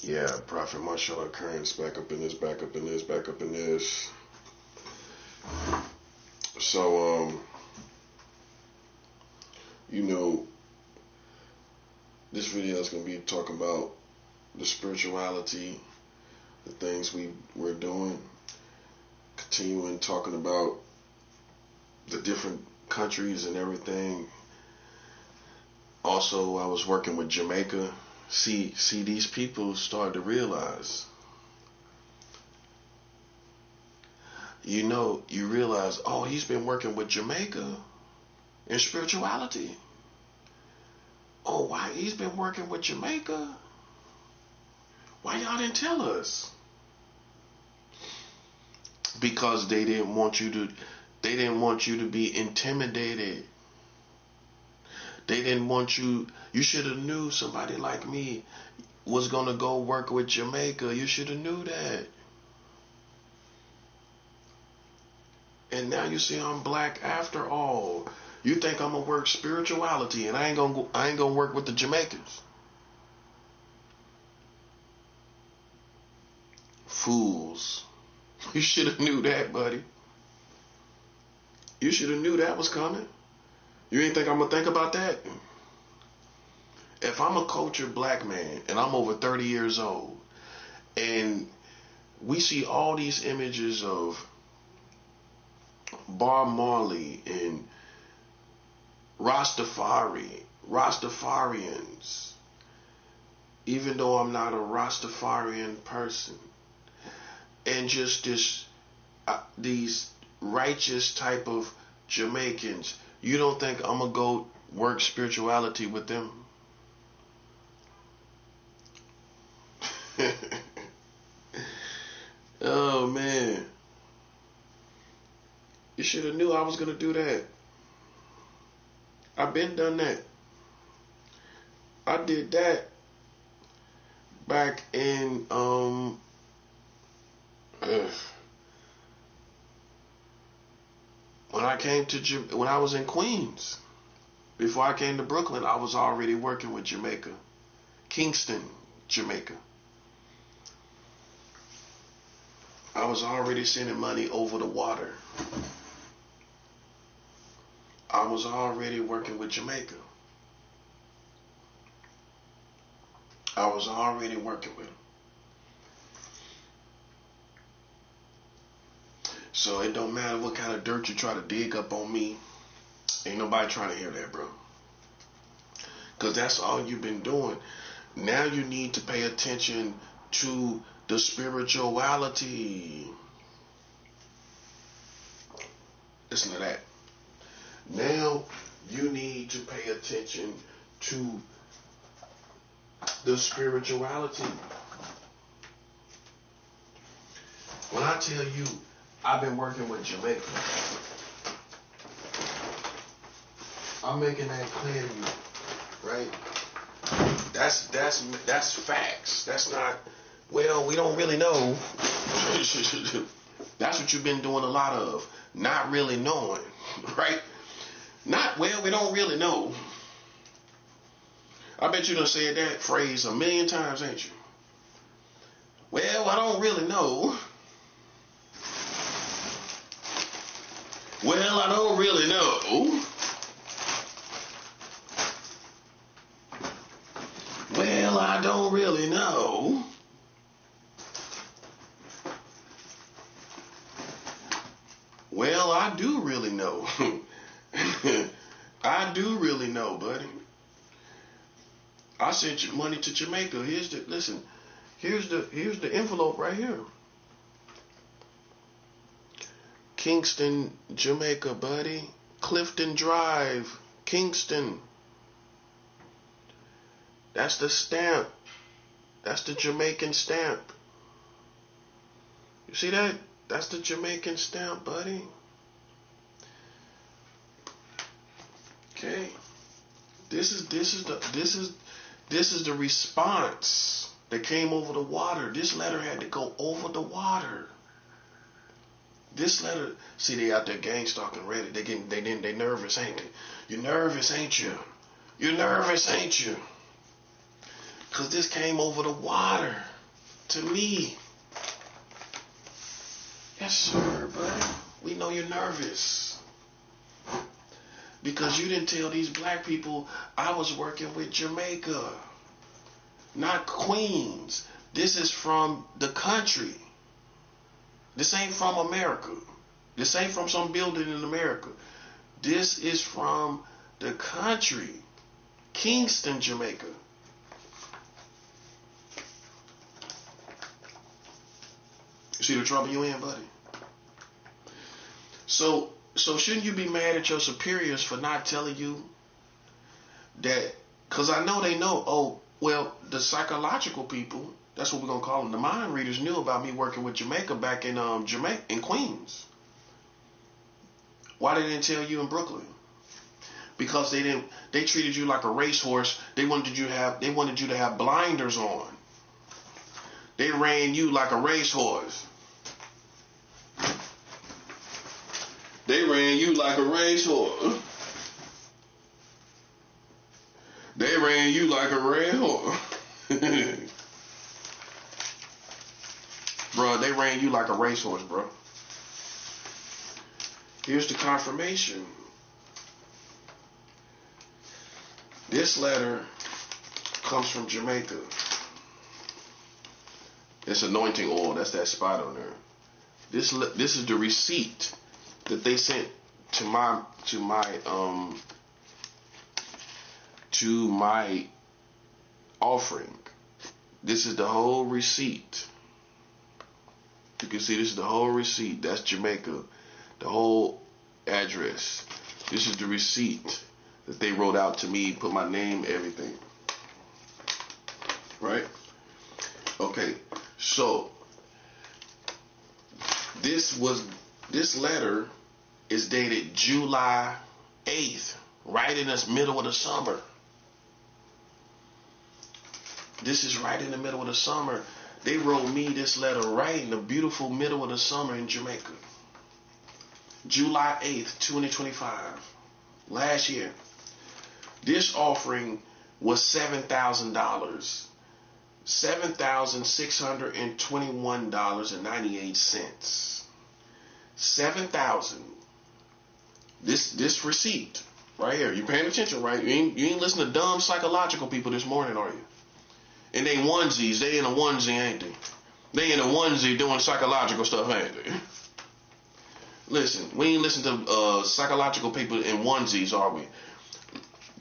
Yeah, profit martial occurrence, back up in this, back up in this, back up in this. So, you know, this video is going to be talking about the spirituality, the things we're doing, continuing talking about the different countries and everything. Also, I was working with Jamaica. See, these people started to realize, you realize, oh, he's been working with Jamaica in spirituality. Oh, why he's been working with Jamaica? Why y'all didn't tell us? Because they didn't want you to be intimidated. They didn't want you should have knew somebody like me was gonna go work with Jamaica. You should have knew that. And now you see I'm black after all. You think I'm gonna work spirituality and I ain't gonna work with the Jamaicans. Fools. You should have knew that, buddy. You should have knew that was coming. You ain't think I'm gonna think about that? If I'm a cultured black man and I'm over 30 years old and we see all these images of Bob Marley and Rastafarians, even though I'm not a Rastafarian person, and just these righteous type of Jamaicans, you don't think I'm gonna go work spirituality with them? Oh man, you should have knew I was gonna do that. I've been done that. I did that back in when I was in Queens. Before I came to Brooklyn, I was already working with Jamaica. Kingston, Jamaica. I was already sending money over the water. I was already working with Jamaica. I was already working with them. So it don't matter what kind of dirt you try to dig up on me. Ain't nobody trying to hear that, bro. Because that's all you've been doing. Now you need to pay attention to the spirituality. Listen to that. Now you need to pay attention to the spirituality. When I tell you I've been working with Jamaica, I'm making that clear to you, right? That's facts. That's not, well, we don't really know. That's what you've been doing a lot of, not really knowing, right? Not, well, we don't really know. I bet you done said that phrase a million times, ain't you? Well, I don't really know. Well, I don't really know. Well, I don't really know. Well, I do really know. I do really know, buddy. I sent you money to Jamaica. Here's the envelope right here. Kingston, Jamaica, buddy. Clifton Drive, Kingston. That's the stamp. That's the Jamaican stamp. You see that? That's the Jamaican stamp, buddy. Okay. This is the response that came over the water. This letter had to go over the water. This letter, see, they out there gang stalking Reddit. They nervous, ain't they? You're nervous, ain't you? You're nervous, ain't you? Because this came over the water to me. Yes, sir, buddy. We know you're nervous. Because you didn't tell these black people I was working with Jamaica. Not Queens. This is from the country. This ain't from America. This ain't from some building in America. This is from the country. Kingston, Jamaica. You see the trouble you in, buddy? So shouldn't you be mad at your superiors for not telling you that? Because I know they know. Oh, well, the psychological people, that's what we're going to call them, the mind readers, knew about me working with Jamaica back in Queens. Why they didn't tell you in Brooklyn? Because they treated you like a racehorse. They wanted you to have blinders on. They ran you like a racehorse. They ran you like a racehorse. They ran you like a racehorse. Bro, they ran you like a racehorse, bro. Here's the confirmation. This letter comes from Jamaica. It's anointing oil. That's that spot on there. This is the receipt that they sent to my offering. This is the whole receipt. You can see this is the whole receipt. That's Jamaica. The whole address. This is the receipt that they wrote out to me, put my name, everything. Right? Okay. So this letter is dated July 8th, right in the middle of the summer. This is right in the middle of the summer. They wrote me this letter right in the beautiful middle of the summer in Jamaica. July 8th, 2025. Last year. This offering was $7,000. $7,621.98. $7,000. This receipt right here. You paying attention, right? You ain't listening to dumb psychological people this morning, are you? And they onesies. They in a onesie, ain't they? They in a onesie doing psychological stuff, ain't they? Listen, we ain't listen to psychological people in onesies, are we?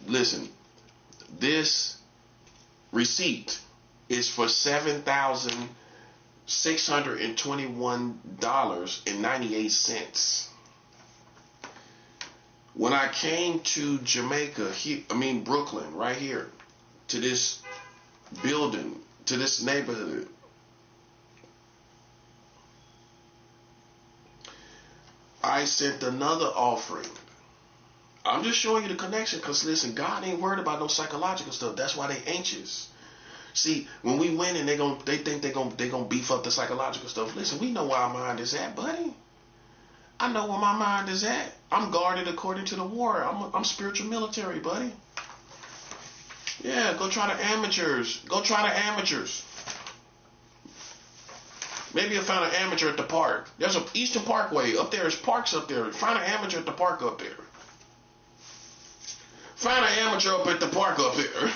Listen, this receipt is for $7,621.98. When I came to Jamaica, Brooklyn, right here, to this building, to this neighborhood, I sent another offering. I'm just showing you the connection because, listen, God ain't worried about no psychological stuff. That's why they anxious. See, when we win and they think they're gonna beef up the psychological stuff. Listen, we know where our mind is at, buddy. I know where my mind is at. I'm guarded according to the war. I'm spiritual military, buddy. Yeah, go try the amateurs. Go try the amateurs. Maybe you'll find an amateur at the park. There's an Eastern Parkway. Up there, there's parks up there. Find an amateur at the park up there. Find an amateur up at the park up there.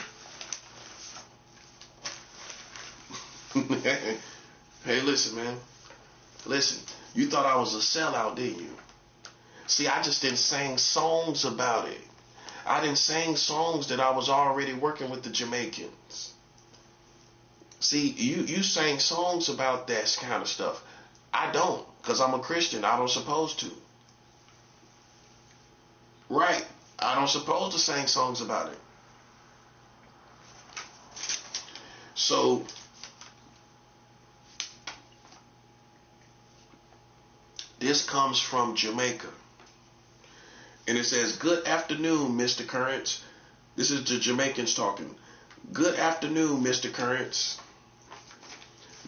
Hey, listen, man. Listen, you thought I was a sellout, didn't you? See, I just didn't sing songs about it. I didn't sing songs that I was already working with the Jamaicans. See, you sang songs about that kind of stuff. I don't, because I'm a Christian. I don't supposed to. Right. I don't supposed to sing songs about it. So, this comes from Jamaica. And it says, "Good afternoon, Mr. Currents." This is the Jamaicans talking. "Good afternoon, Mr. Currents.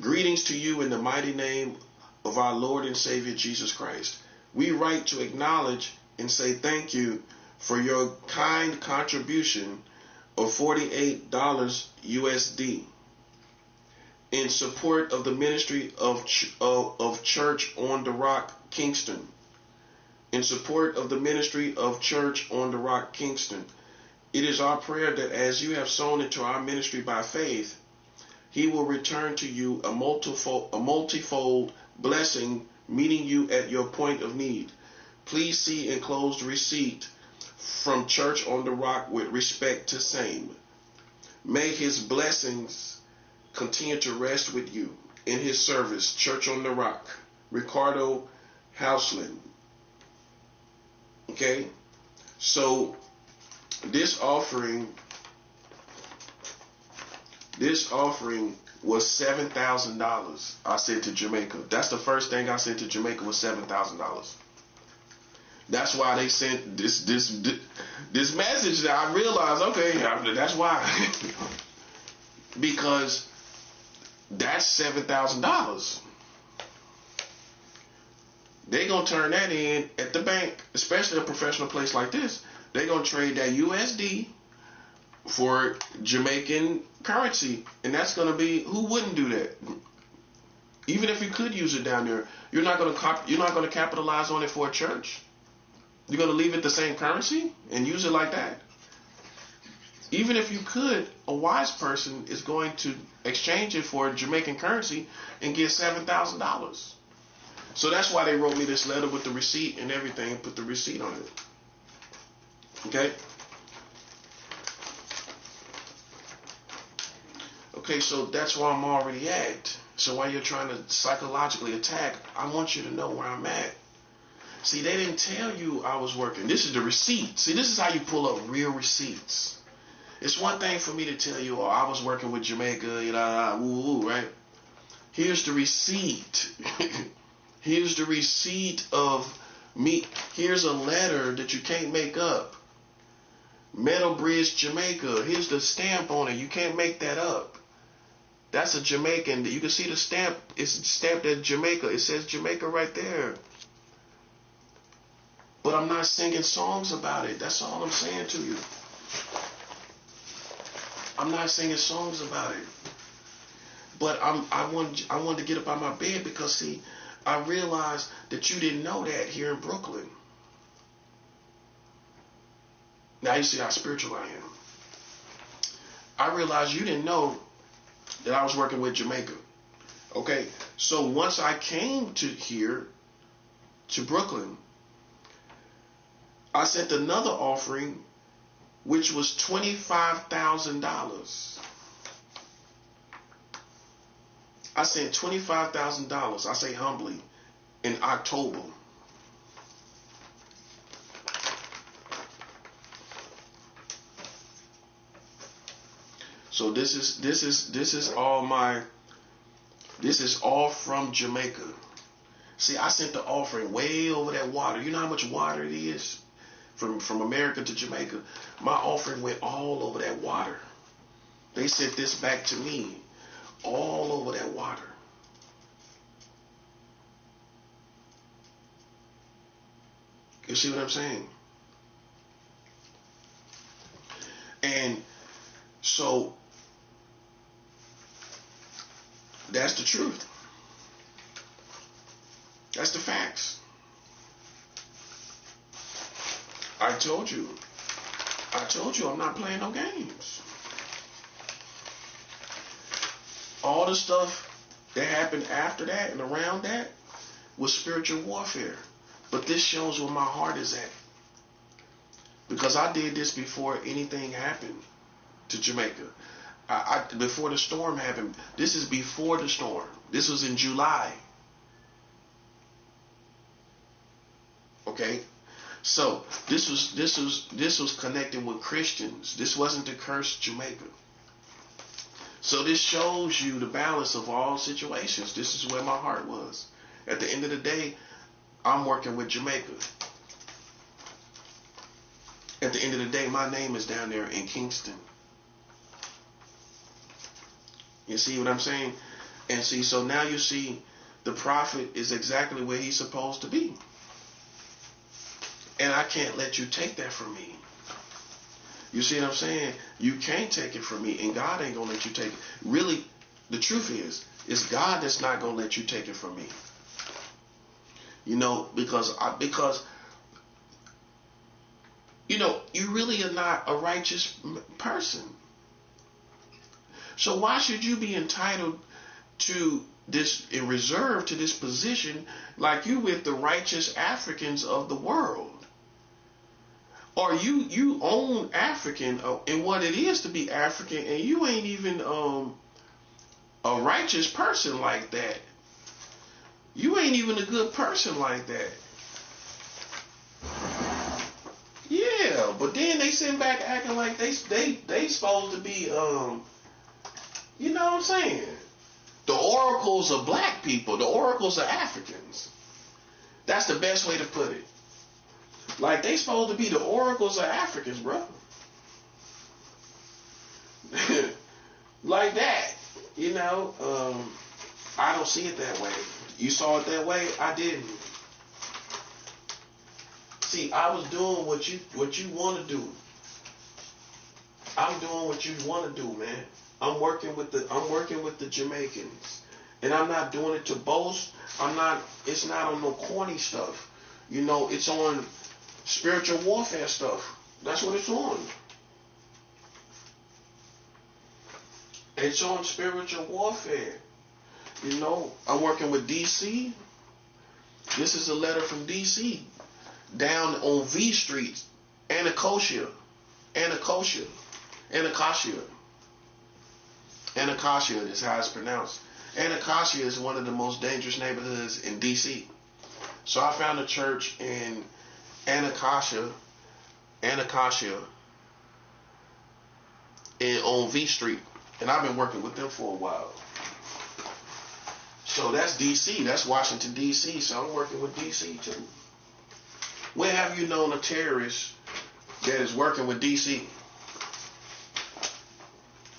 Greetings to you in the mighty name of our Lord and Savior Jesus Christ. We write to acknowledge and say thank you for your kind contribution or $48 USD in support of the ministry of Church on the Rock, Kingston. In support of the ministry of Church on the Rock, Kingston. It is our prayer that as you have sown into our ministry by faith, He will return to you a multifold blessing, meeting you at your point of need. Please see enclosed receipt from Church on the Rock with respect to same. May His blessings continue to rest with you in His service. Church on the Rock, Ricardo Houseland. Okay, so this offering was $7,000. I sent to Jamaica. That's the first thing I sent to Jamaica was $7,000. That's why they sent this message. That I realized, okay, that's why. Because that's $7,000. They're going to turn that in at the bank, especially a professional place like this. They're going to trade that USD for Jamaican currency. And that's going to be, who wouldn't do that? Even if you could use it down there, you're not going to capitalize on it for a church. You're going to leave it the same currency and use it like that. Even if you could, a wise person is going to exchange it for Jamaican currency and get $7,000. So that's why they wrote me this letter with the receipt and everything, put the receipt on it. Okay? Okay, so that's where I'm already at. So while you're trying to psychologically attack, I want you to know where I'm at. See, they didn't tell you I was working. This is the receipt. See, this is how you pull up real receipts. It's one thing for me to tell you, oh, I was working with Jamaica, right? Here's the receipt. Here's the receipt of me. Here's a letter that you can't make up. Meadow Bridge, Jamaica. Here's the stamp on it. You can't make that up. That's a Jamaican. You can see the stamp. It's stamped at Jamaica. It says Jamaica right there. But I'm not singing songs about it. That's all I'm saying to you. I'm not singing songs about it. But I wanted to get up out of my bed because, see, I realized that you didn't know that here in Brooklyn. Now you see how spiritual I am. I realized you didn't know that I was working with Jamaica. Okay, so once I came to here, to Brooklyn, I sent another offering, which was $25,000. I sent $25,000, I say humbly, in October. So this is all from Jamaica. See, I sent the offering way over that water. You know how much water it is from America to Jamaica? My offering went all over that water. They sent this back to me. All over that water. You see what I'm saying? And so that's the truth. That's the facts. I told you I'm not playing no games. All the stuff that happened after that and around that was spiritual warfare. But this shows where my heart is at. Because I did this before anything happened to Jamaica. Before the storm happened. This is before the storm. This was in July. Okay? So this was connecting with Christians. This wasn't to curse Jamaica. So this shows you the balance of all situations. This is where my heart was. At the end of the day, I'm working with Jamaica. At the end of the day, my name is down there in Kingston. You see what I'm saying? And see, so now you see the prophet is exactly where he's supposed to be. And I can't let you take that from me. You see what I'm saying? You can't take it from me, and God ain't gonna let you take it. Really, the truth is, it's God that's not gonna let you take it from me. You know, because you know, you really are not a righteous person. So why should you be entitled to this and reserved to this position like you with the righteous Africans of the world? Or you own African and what it is to be African, and you ain't even a righteous person like that. You ain't even a good person like that. Yeah, but then they sitting back acting like they supposed to be you know what I'm saying? The oracles of black people, the oracles of Africans. That's the best way to put it. Like they supposed to be the oracles of Africans, bro. Like that, you know. I don't see it that way. You saw it that way. I didn't. See, I was doing what you want to do. I'm doing what you want to do, man. I'm working with the Jamaicans, and I'm not doing it to boast. It's not on no corny stuff. You know, it's on spiritual warfare stuff. That's what it's on. It's on spiritual warfare. You know, I'm working with DC. This is a letter from DC. Down on V Street, Anacostia is how it's pronounced. Anacostia is one of the most dangerous neighborhoods in DC. So I found a church in Anacostia, and on V Street, and I've been working with them for a while. So that's DC, that's Washington DC. So I'm working with DC too. Where have you known a terrorist that is working with DC?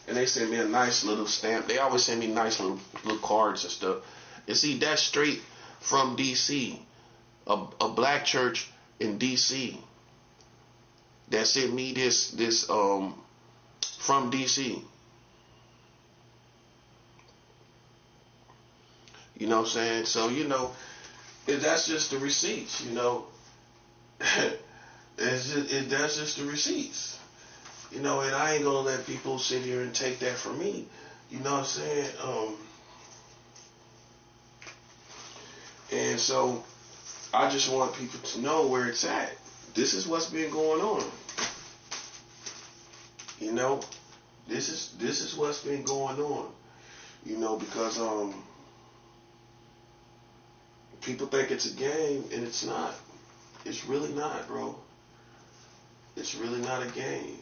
And they send me a nice little stamp. They always send me nice little cards and stuff. And see, that's straight from DC. A black church in DC that sent me this from DC. You know what I'm saying? So, you know, that's just the receipts, you know. That's just the receipts. You know, and I ain't gonna let people sit here and take that from me. You know what I'm saying? And so I just want people to know where it's at. This is what's been going on. You know, this is what's been going on. You know, because people think it's a game, and it's not. It's really not, bro. It's really not a game.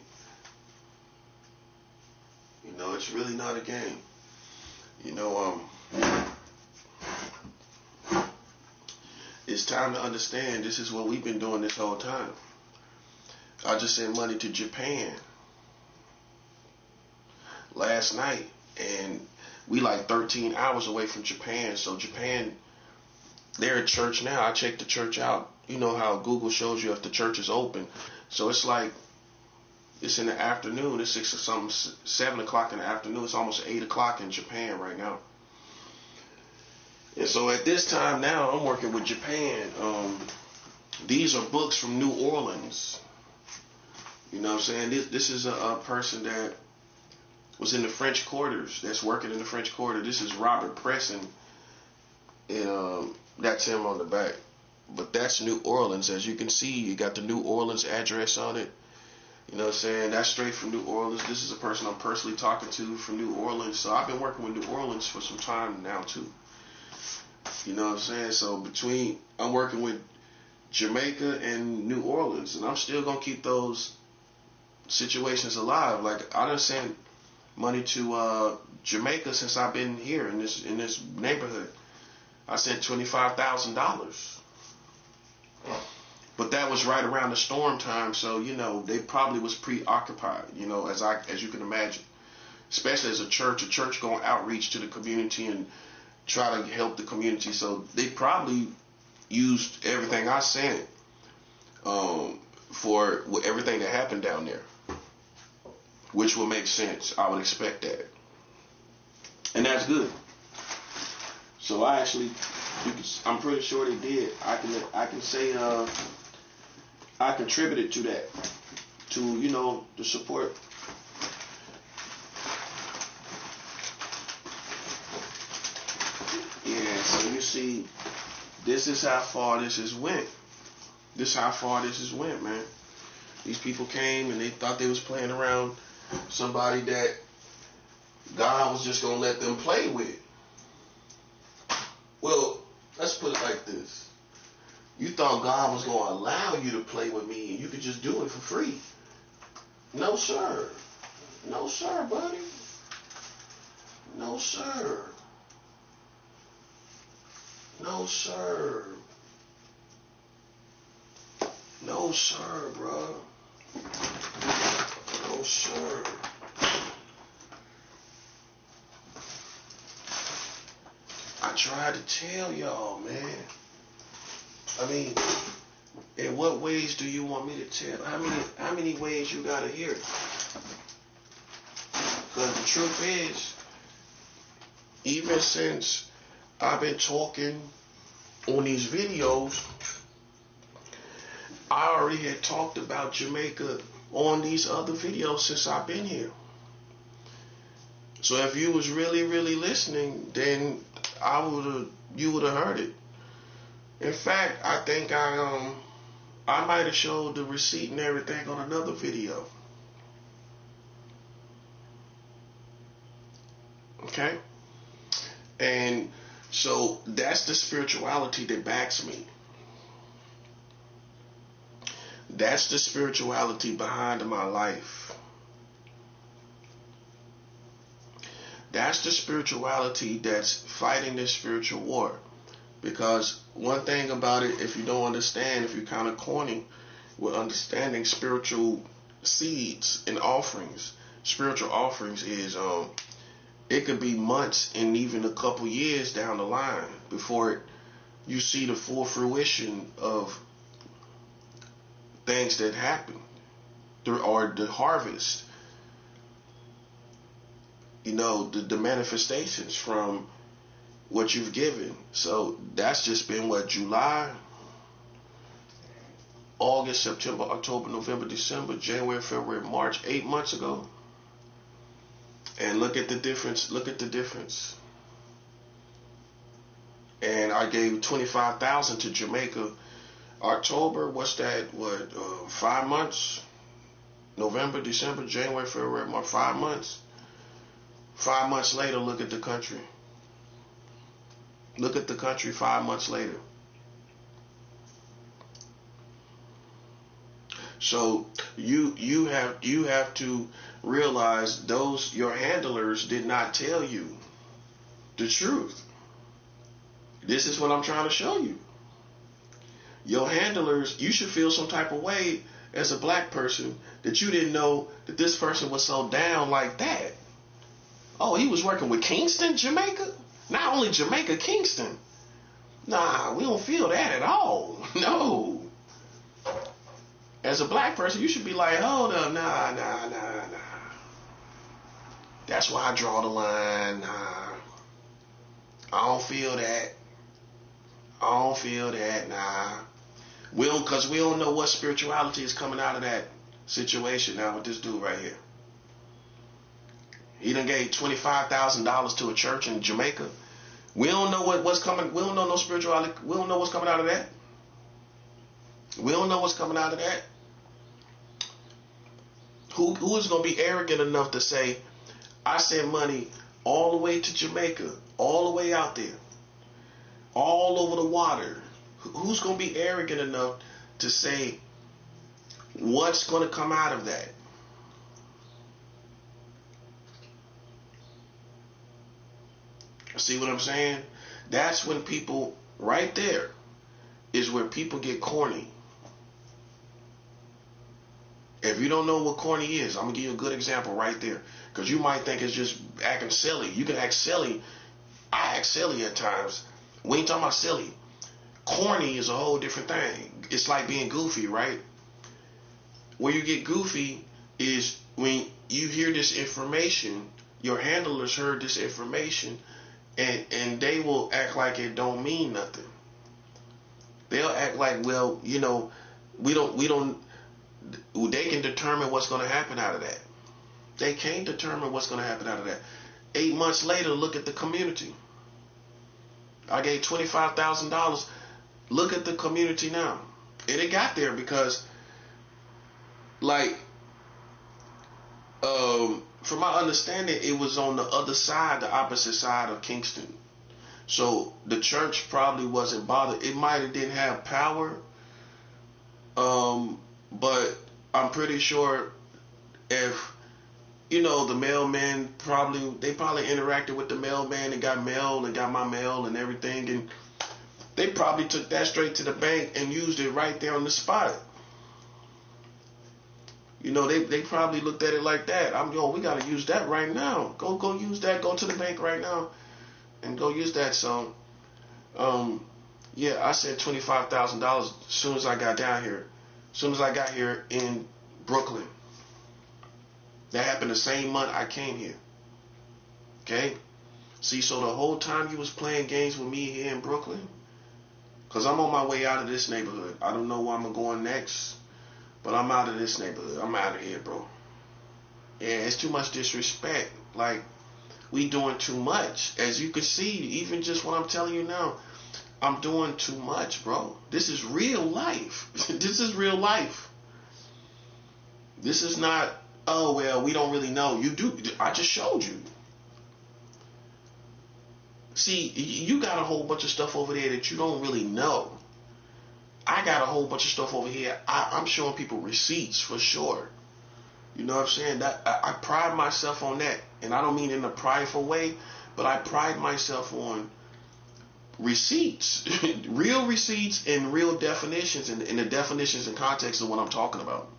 You know, it's really not a game. You know, it's time to understand this is what we've been doing this whole time. I just sent money to Japan last night, and we like 13 hours away from Japan. So Japan, they're at church now. I checked the church out. You know how Google shows you if the church is open. So it's like, it's in the afternoon. It's 7 o'clock in the afternoon. It's almost 8 o'clock in Japan right now. And so at this time now, I'm working with Japan. These are books from New Orleans. You know what I'm saying? This is a person that was in the French quarters, that's working in the French quarter. This is Robert Presson. And that's him on the back. But that's New Orleans. As you can see, you got the New Orleans address on it. You know what I'm saying? That's straight from New Orleans. This is a person I'm personally talking to from New Orleans. So I've been working with New Orleans for some time now too. You know what I'm saying? So I'm working with Jamaica and New Orleans, and I'm still gonna keep those situations alive. Like I done sent money to Jamaica since I've been here in this neighborhood. I sent $25,000. But that was right around the storm time, so you know they probably was preoccupied. You know, as you can imagine, especially as a church going outreach to the community and try to help the community. So they probably used everything I sent for everything that happened down there. which will make sense. I would expect that, and that's good. So I actually, I'm pretty sure they did. I can say I contributed to that, to the support. Yeah. So you see, this is how far this has went. This is how far this has went, man. These people came and they thought they was playing around somebody that God was just gonna let them play with. Well, let's put it like this. You thought God was gonna allow you to play with me and you could just do it for free. No, sir. No, sir, buddy. No, sir. No, sir. No, sir, bro. No, sir. I tried to tell y'all, man. I mean, in what ways do you want me to tell? How many ways you gotta hear it? Because the truth is, even since I've been talking on these videos, I already had talked about Jamaica on these other videos since I've been here. So if you was really, really listening, then you would have heard it. In fact, I think I might have showed the receipt and everything on another video. Okay? And so that's the spirituality that backs me. That's the spirituality behind my life. That's the spirituality that's fighting this spiritual war. Because one thing about it, if you don't understand, if you're kind of corny with understanding spiritual seeds and offerings, spiritual offerings is it could be months and even a couple years down the line before you see the full fruition of things that happen, or the harvest, the manifestations from what you've given. So that's just been what, July, August, September, October, November, December, January, February, March, 8 months ago. And look at the difference. Look at the difference. And I gave $25,000 to Jamaica. October, what's that? 5 months? November, December, January, February, March, 5 months. 5 months later, look at the country. Look at the country 5 months later. So you have to realize your handlers did not tell you the truth. This is what I'm trying to show you. Your handlers, you should feel some type of way as a black person that you didn't know that this person was so down like that. Oh, he was working with Kingston, Jamaica? Not only Jamaica, Kingston. Nah, we don't feel that at all. No. As a black person, you should be like, hold up, nah. That's why I draw the line. Nah. I don't feel that. Nah. Because we don't know what spirituality is coming out of that situation now with this dude right here. He done gave $25,000 to a church in Jamaica. We don't know what's coming. We don't know no spirituality. We don't know what's coming out of that. We don't know what's coming out of that. Who is going to be arrogant enough to say, I sent money all the way to Jamaica, all the way out there, all over the water? Who's going to be arrogant enough to say what's going to come out of that? See what I'm saying? That's when people, right there, is where people get corny. If you don't know what corny is, I'm going to give you a good example right there. Because you might think it's just acting silly. You can act silly. I act silly at times. We ain't talking about silly. Corny is a whole different thing. It's like being goofy, right? Where you get goofy is when you hear this information, your handlers heard this information, and they will act like it don't mean nothing. They'll act like, well, you know, we don't. They can determine what's going to happen out of that. They can't determine what's going to happen out of that. 8 months later, look at the community. I gave $25,000. Look at the community now. And it got there because, like, from my understanding, it was on the other side, the opposite side of Kingston. So the church probably wasn't bothered. It might have didn't have power, but I'm pretty sure if, you know, the mailman probably interacted with the mailman and got mail and got my mail and everything, and they probably took that straight to the bank and used it right there on the spot. You know, they probably looked at it like that. We got to use that right now. Go use that. Go to the bank right now and go use that. So, yeah, I said $25,000 as soon as I got down here. As soon as I got here in Brooklyn. That happened the same month I came here. Okay? See, so the whole time you was playing games with me here in Brooklyn, because I'm on my way out of this neighborhood. I don't know where I'm going next, but I'm out of this neighborhood. I'm out of here, bro. Yeah, it's too much disrespect. Like, we doing too much. As you can see, even just what I'm telling you now, I'm doing too much, bro. This is real life. This is real life. This is not, oh, well, we don't really know. You do. I just showed you. See, you got a whole bunch of stuff over there that you don't really know. I got a whole bunch of stuff over here. I'm showing people receipts for sure. You know what I'm saying? That I pride myself on that. And I don't mean in a prideful way, but I pride myself on receipts. Real receipts and real definitions, and the definitions and context of what I'm talking about.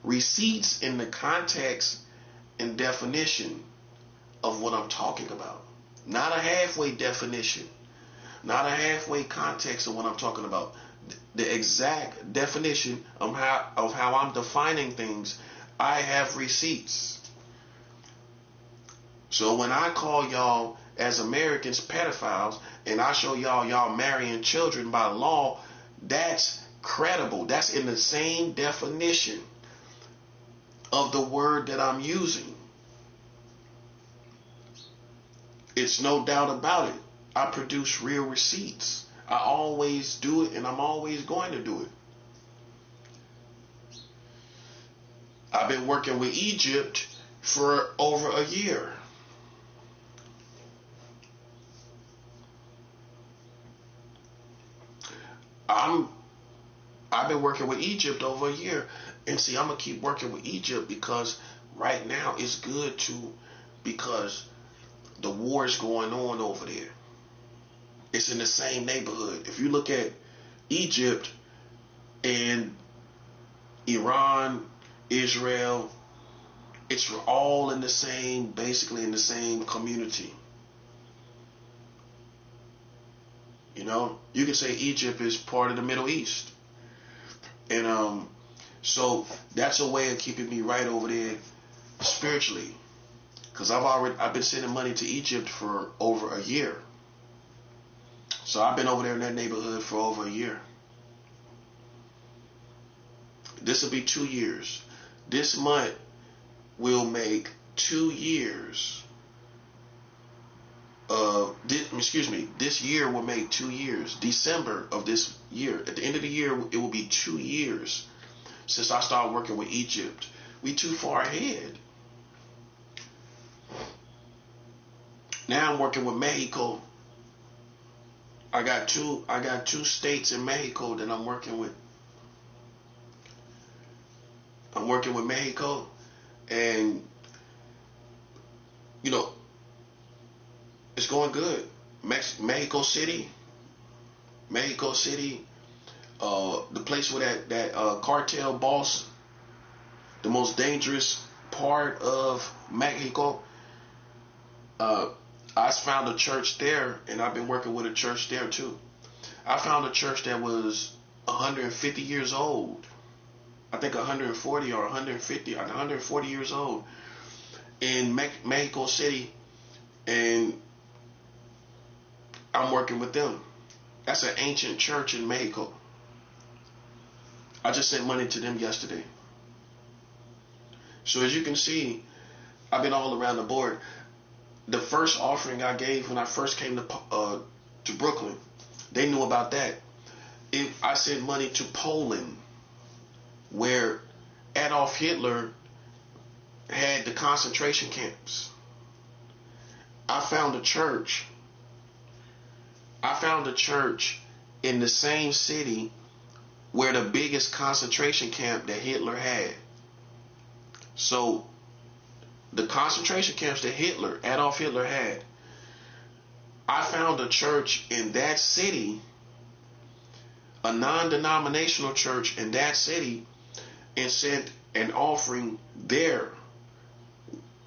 Receipts in the context and definition of what I'm talking about. Not a halfway definition. Not a halfway context of what I'm talking about. The exact definition of how I'm defining things. I have receipts. So when I call y'all as Americans pedophiles, and I show y'all marrying children by law, that's credible. That's in the same definition of the word that I'm using. It's no doubt about it. I produce real receipts. I always do it, and I'm always going to do it. I've been working with Egypt for over a year. I've been working with Egypt over a year. And see, I'm going to keep working with Egypt because right now it's good because the war is going on over there. It's in the same neighborhood. If you look at Egypt and Iran, Israel, it's all in the same, basically in the same community. You know, you can say Egypt is part of the Middle East. And so that's a way of keeping me right over there spiritually. Because I've been sending money to Egypt for over a year. So I've been over there in that neighborhood for over a year. This will be 2 years. This month will make 2 years. This year will make 2 years. December of this year. At the end of the year, it will be 2 years since I started working with Egypt. We too far ahead. Now I'm working with Mexico. I got two states in Mexico that I'm working with. I'm working with Mexico, and you know, it's going good. Mexico City, the place where that cartel boss, the most dangerous part of Mexico. I found a church there, and I've been working with a church there too. I found a church that was 150 years old. I think 140 or 150, 140 years old in Mexico City, and I'm working with them. That's an ancient church in Mexico. I just sent money to them yesterday. So as you can see, I've been all around the board. The first offering I gave when I first came to Brooklyn, they knew about that. I sent money to Poland, where Adolf Hitler had the concentration camps. I found a church in the same city where the biggest concentration camp that Hitler had. So the concentration camps that Adolf Hitler had, I found a church in that city, a non-denominational church in that city, and sent an offering there.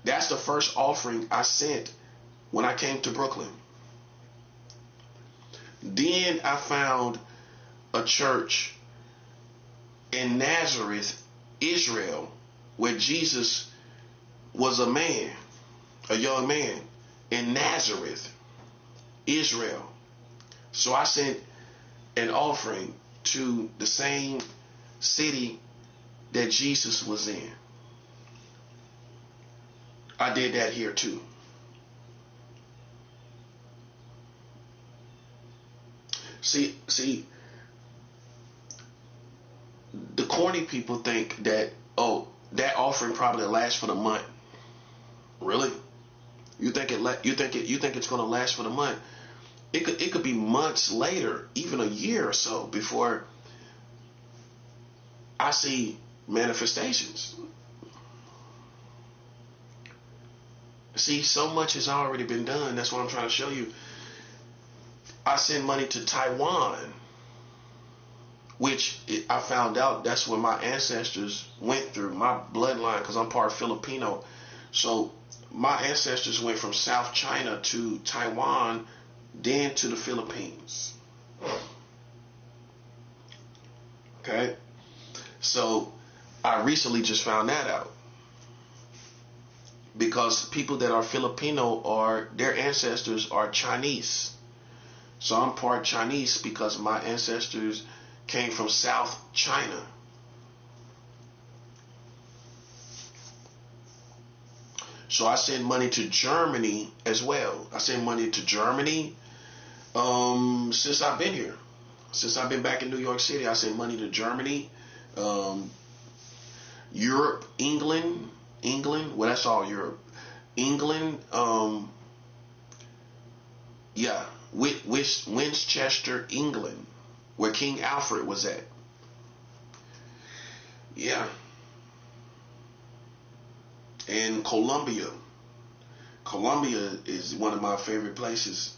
That's the first offering I sent when I came to Brooklyn. Then I found a church in Nazareth, Israel, where Jesus was a young man in Nazareth, Israel. So I sent an offering to the same city that Jesus was in. I did that here too. See, the corny people think that, oh, that offering probably lasts for the month. Really? You think it's going to last for the month? It could be months later, even a year or so, before I see manifestations. See, so much has already been done. That's what I'm trying to show you. I send money to Taiwan, which I found out that's where my ancestors went through, my bloodline, because I'm part Filipino. So my ancestors went from South China to Taiwan, then to the Philippines. Okay? So I recently just found that out. Because people that are Filipino, their ancestors are Chinese. So I'm part Chinese because my ancestors came from South China. So I send money to Germany as well. I send money to Germany since I've been here. Since I've been back in New York City, I send money to Germany, Europe, England. Well, that's all Europe. England, Winchester, England, where King Alfred was at. Yeah. And Colombia. Colombia is one of my favorite places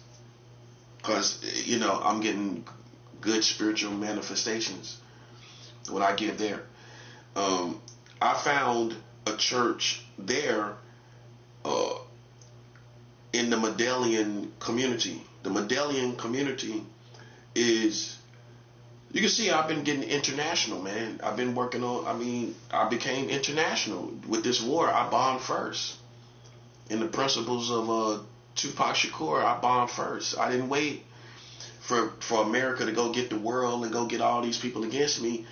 because, I'm getting good spiritual manifestations when I get there. I found a church there in the Medellin community. The Medellin community is, you can see I've been getting international, man. I've been working on, I became international. With this war, I bombed first. In the principles of Tupac Shakur, I bombed first. I didn't wait for America to go get the world and go get all these people against me.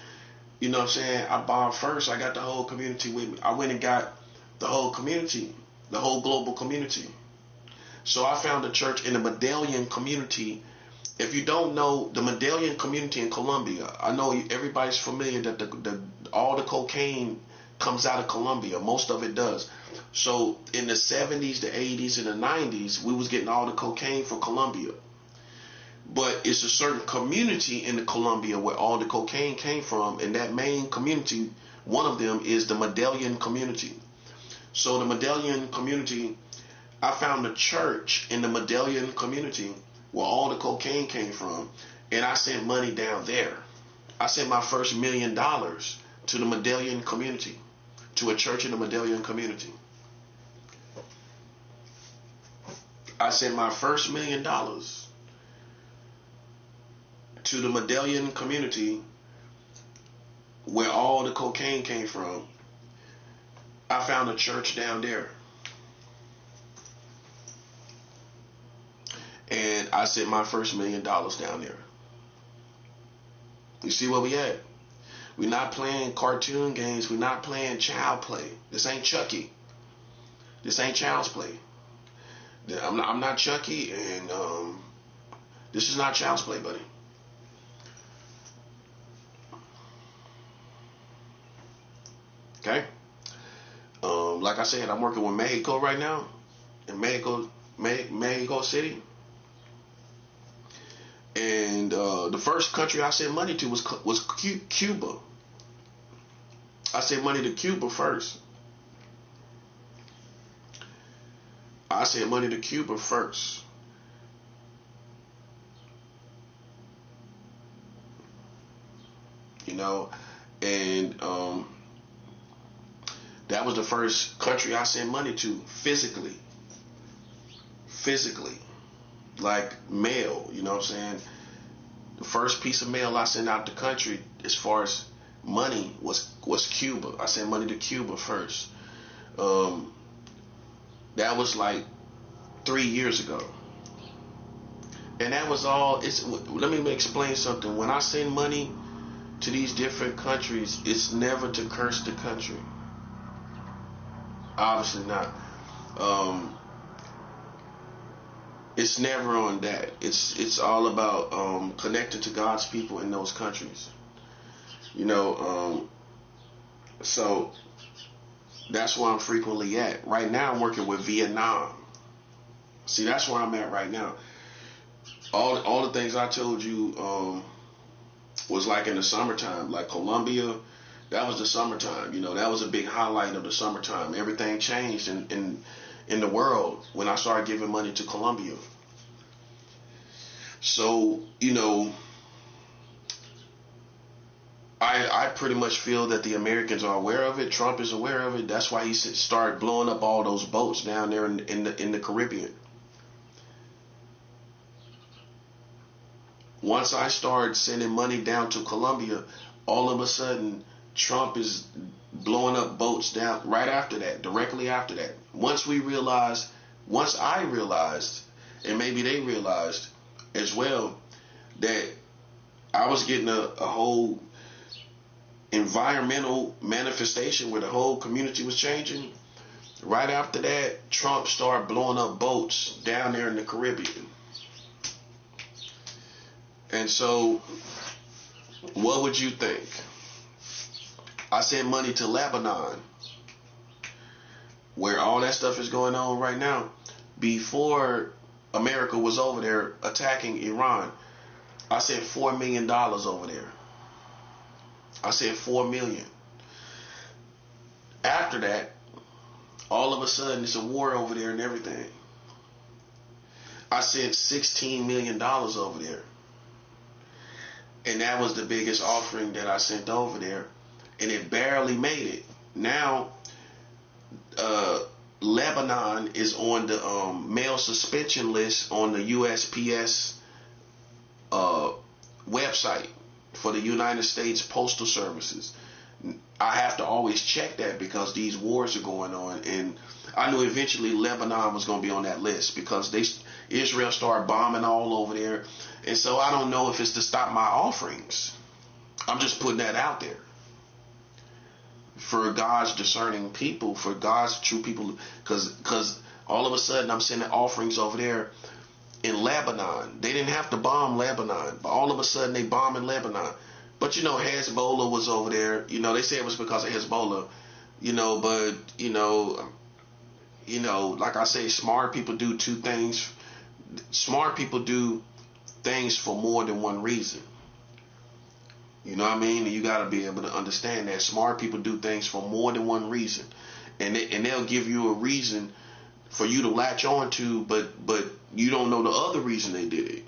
You know what I'm saying? I bombed first. I got the whole community with me. I went and got the whole community, the whole global community. So I found a church in the Medellin community. If you don't know the Medellin community in Colombia, I know everybody's familiar that all the cocaine comes out of Colombia. Most of it does. So in the 70s, the 80s, and the 90s, we was getting all the cocaine from Colombia. But it's a certain community in the Colombia where all the cocaine came from, and that main community, one of them is the Medellin community. So the Medellin community, I found a church in the Medellin community where all the cocaine came from, and I sent money down there. I sent my first $1 million to the Medellin community, to a church in the Medellin community. I sent my first $1 million to the Medellin community where all the cocaine came from, I found a church down there. And I sent my first $1 million down there. You see where we at? We're not playing cartoon games. We're not playing child play. This ain't Chucky. This ain't child's play. I'm not Chucky, and this is not child's play, buddy. Okay? Like I said, I'm working with Mexico right now, in Mexico City. And the first country I sent money to was Cuba. I sent money to Cuba first. I sent money to Cuba first. You know, and that was the first country I sent money to physically. Like mail, you know what I'm saying? The first piece of mail I sent out the country as far as money was Cuba. I sent money to Cuba first. That was like 3 years ago. And that was all. Let me explain something. When I send money to these different countries, it's never to curse the country. Obviously not. It's never on that. It's all about connecting to God's people in those countries. You know, so that's where I'm frequently at. Right now I'm working with Vietnam. See, that's where I'm at right now. All the things I told you was like in the summertime, like Colombia. That was the summertime. You know, that was a big highlight of the summertime. Everything changed in the world when I started giving money to Colombia. So, you know, I pretty much feel that the Americans are aware of it. Trump is aware of it. That's why he started blowing up all those boats down there in the Caribbean. Once I started sending money down to Colombia, all of a sudden Trump is blowing up boats down right after that, directly after that. Once I realized, and maybe they realized as well, that I was getting a whole environmental manifestation where the whole community was changing. Right after that, Trump started blowing up boats down there in the Caribbean. And so, what would you think? I sent money to Lebanon, where all that stuff is going on right now. Before America was over there attacking Iran, I sent $4 million over there. I said $4 million. After that, all of a sudden it's a war over there and everything. I sent $16 million over there. And that was the biggest offering that I sent over there. And it barely made it. Now, Lebanon is on the mail suspension list on the USPS website for the United States Postal Services. I have to always check that because these wars are going on, and I knew eventually Lebanon was going to be on that list because Israel started bombing all over there, and so I don't know if it's to stop my offerings. I'm just putting that out there for God's discerning people, for God's true people, because all of a sudden I'm sending offerings over there in Lebanon. They didn't have to bomb Lebanon, but all of a sudden they bombing Lebanon. But you know, Hezbollah was over there. You know, they say it was because of Hezbollah. You know, but you know, like I say, smart people do two things. Smart people do things for more than one reason. You know what I mean? And you got to be able to understand that smart people do things for more than one reason, and they'll give you a reason for you to latch on to, but you don't know the other reason they did it.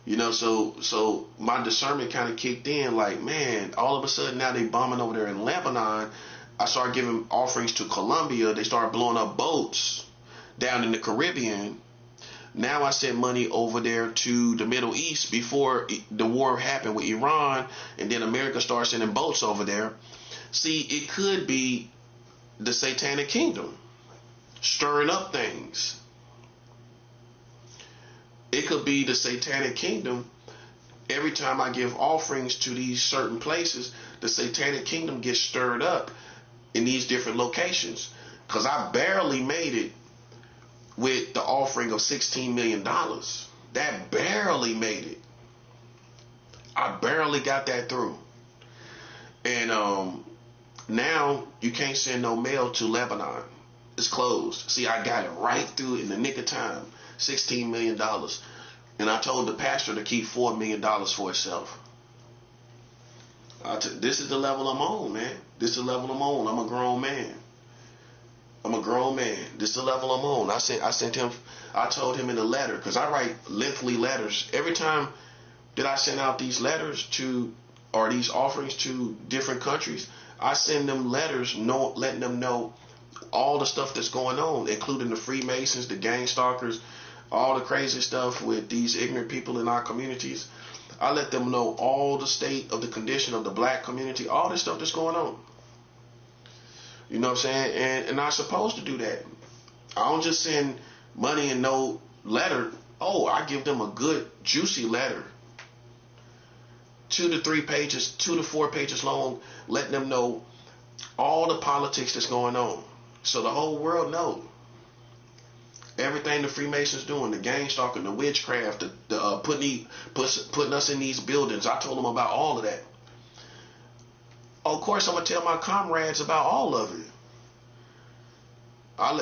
You know, so my discernment kind of kicked in. Like, man, all of a sudden now they bombing over there in Lebanon. I started giving offerings to Colombia. They started blowing up boats down in the Caribbean. Now I sent money over there to the Middle East before the war happened with Iran, and then America started sending boats over there. See, it could be the Satanic Kingdom stirring up things. It could be the Satanic Kingdom. Every time I give offerings to these certain places, the Satanic Kingdom gets stirred up in these different locations. Because I barely made it with the offering of $16 million. That barely made it. I barely got that through. And now you can't send no mail to Lebanon. It's closed. See, I got it right through in the nick of time. $16 million. And I told the pastor to keep $4 million for itself. This is the level I'm on, man. This is the level I'm on. I'm a grown man. This is the level I'm on. I sent him, I told him in a letter, because I write lengthy letters. Every time that I send out these letters to, or these offerings to different countries, I send them letters letting them know all the stuff that's going on, including the Freemasons, the gang stalkers, all the crazy stuff with these ignorant people in our communities. I let them know all the state of the condition of the black community, all this stuff that's going on. You know what I'm saying? And I'm supposed to do that. I don't just send money and no letter. Oh, I give them a good, juicy letter. 2 to 4 pages long, letting them know all the politics that's going on. So the whole world knows. Everything the Freemasons doing, the gang stalking, the witchcraft, the putting us in these buildings. I told them about all of that. Of course, I'm going to tell my comrades about all of it.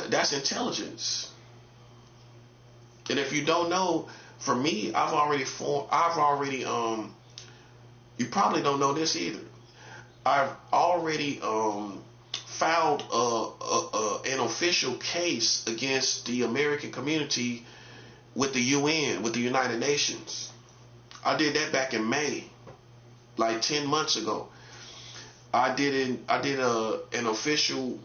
That's intelligence. And if you don't know, for me, you probably don't know this either. I've already filed an official case against the American community with the UN, with the United Nations. I did that back in May, like 10 months ago. I did an official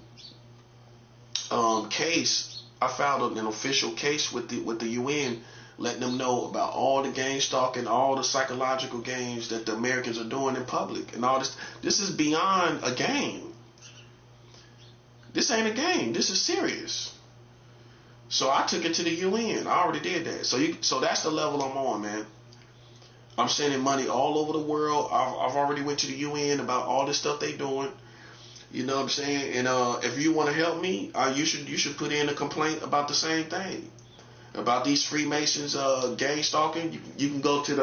case. I filed an official case with the UN, letting them know about all the gang stalking, all the psychological games that the Americans are doing in public, and all this. This is beyond a game. This ain't a game. This is serious. So I took it to the UN. I already did that. So that's the level I'm on, man. I'm sending money all over the world. I've already went to the UN about all this stuff they doing. You know what I'm saying? And if you want to help me, you should put in a complaint about the same thing, about these Freemasons gang stalking. You can go to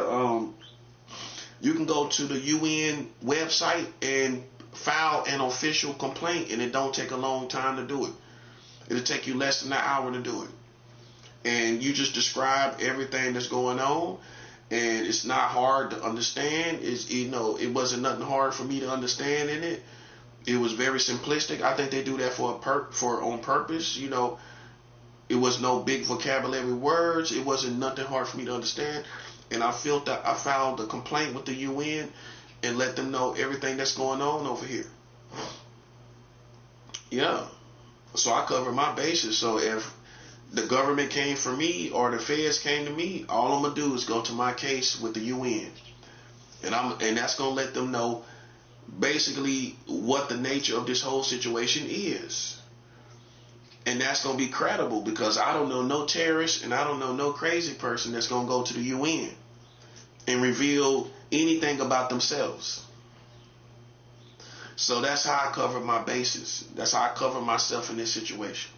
the UN website and file an official complaint, and it don't take a long time to do it. It'll take you less than an hour to do it. And you just describe everything that's going on. And it's not hard to understand. It wasn't nothing hard for me to understand in it. It was very simplistic. I think they do that on purpose. You know, it was no big vocabulary words. It wasn't nothing hard for me to understand. And I filed a complaint with the UN and let them know everything that's going on over here. Yeah. So I cover my bases. So if the government came for me or the feds came to me, all I'm gonna do is go to my case with the UN, and that's gonna let them know basically what the nature of this whole situation is, and that's gonna be credible because I don't know no terrorist and I don't know no crazy person that's gonna go to the UN and reveal anything about themselves. So that's how I cover my bases. That's how I cover myself in this situation.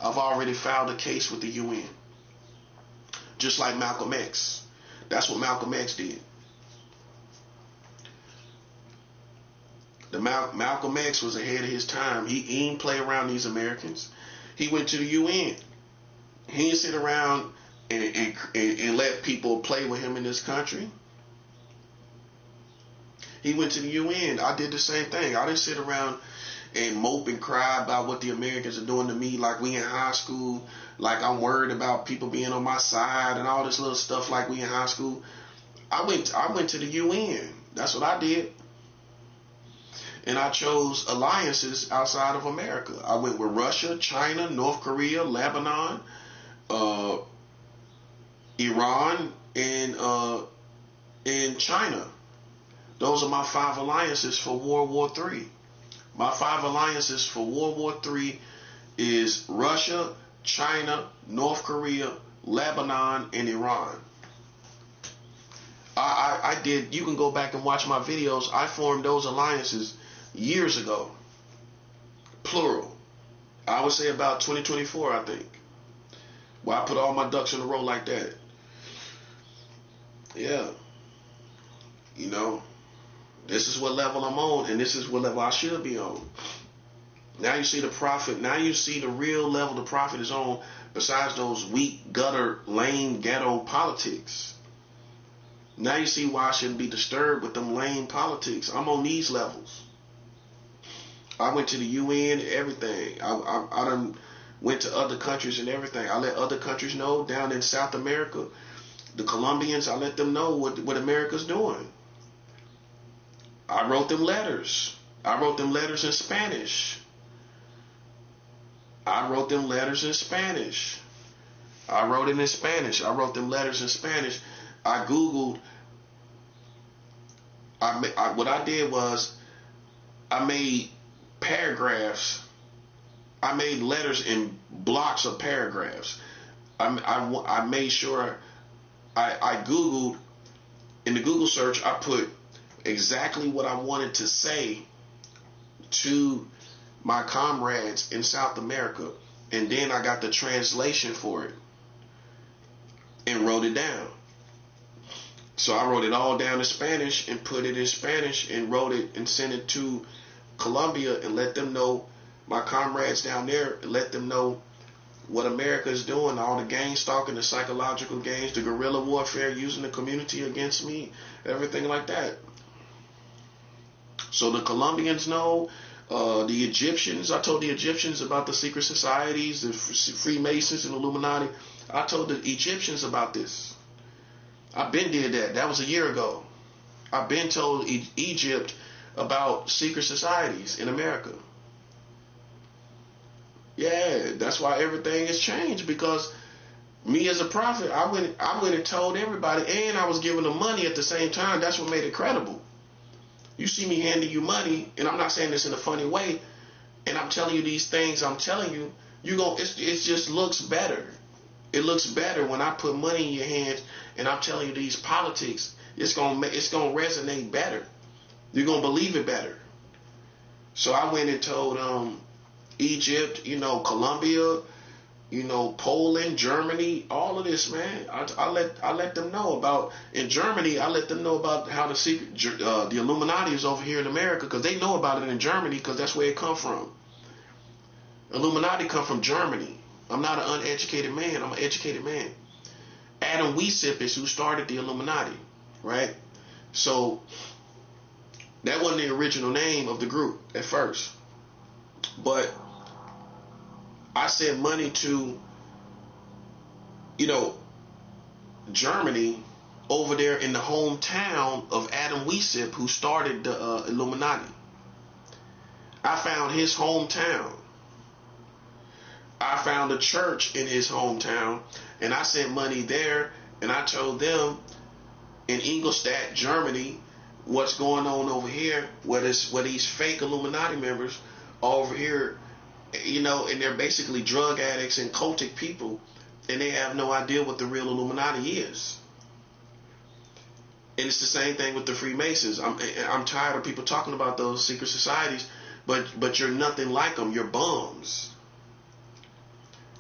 I've already filed a case with the UN. Just like Malcolm X. That's what Malcolm X did. Malcolm X was ahead of his time. He didn't play around these Americans. He went to the UN. He didn't sit around and let people play with him in this country. He went to the UN. I did the same thing. I didn't sit around and mope and cry about what the Americans are doing to me like we in high school, like I'm worried about people being on my side and all this little stuff like we in high school. I went to the UN. That's what I did. And I chose alliances outside of America. I went with Russia, China, North Korea, Lebanon, Iran, and China. Those are my 5 alliances for World War III. My 5 alliances for World War III is Russia, China, North Korea, Lebanon, and Iran. I did, you can go back and watch my videos. I formed those alliances years ago. Plural. I would say about 2024, I think. Well, I put all my ducks in a row like that. Yeah. You know, this is what level I'm on, and this is what level I should be on. Now you see the prophet. Now you see the real level the prophet is on, besides those weak, gutter, lame, ghetto politics. Now you see why I shouldn't be disturbed with them lame politics. I'm on these levels. I went to the UN, everything. I done went to other countries and everything. I let other countries know down in South America, the Colombians, I let them know what America's doing. I wrote them letters. I wrote them letters in Spanish. I wrote them letters in Spanish. I wrote it in Spanish. I wrote them letters in Spanish. I Googled. What I did was I made paragraphs. I made letters in blocks of paragraphs. I made sure I Googled, in the Google search, I put exactly what I wanted to say to my comrades in South America, and then I got the translation for it and wrote it down. So I wrote it all down in Spanish and put it in Spanish and wrote it and sent it to Colombia and let them know, my comrades down there, let them know what America is doing, all the gang stalking, the psychological gangs, the guerrilla warfare, using the community against me, everything like that. So the Colombians know, the Egyptians, I told the Egyptians about the secret societies, the Freemasons and Illuminati. I told the Egyptians about this. I've been did that. That was a year ago. I've been told Egypt about secret societies in America. Yeah, that's why everything has changed, because me as a prophet, I went and told everybody, and I was giving them money at the same time. That's what made it credible. You see me handing you money, and I'm not saying this in a funny way, and I'm telling you these things. I'm telling you, it just looks better. It looks better when I put money in your hands and I'm telling you these politics. It's gonna resonate better. You're gonna believe it better. So I went and told Egypt, Colombia, Poland, Germany, all of this, man. I let them know about, in Germany, I let them know about how the Illuminati is over here in America, because they know about it in Germany, because that's where it come from. Illuminati come from Germany. I'm not an uneducated man. I'm an educated man. Adam Weishaupt is who started the Illuminati, right? So that wasn't the original name of the group at first. But I sent money to, Germany, over there in the hometown of Adam Weishaupt, who started the Illuminati. I found his hometown. I found a church in his hometown, and I sent money there, and I told them in Ingolstadt, Germany, what's going on over here, where these fake Illuminati members are over here, and they're basically drug addicts and cultic people, and they have no idea what the real Illuminati is. And it's the same thing with the Freemasons. I'm tired of people talking about those secret societies, but you're nothing like them. You're bums.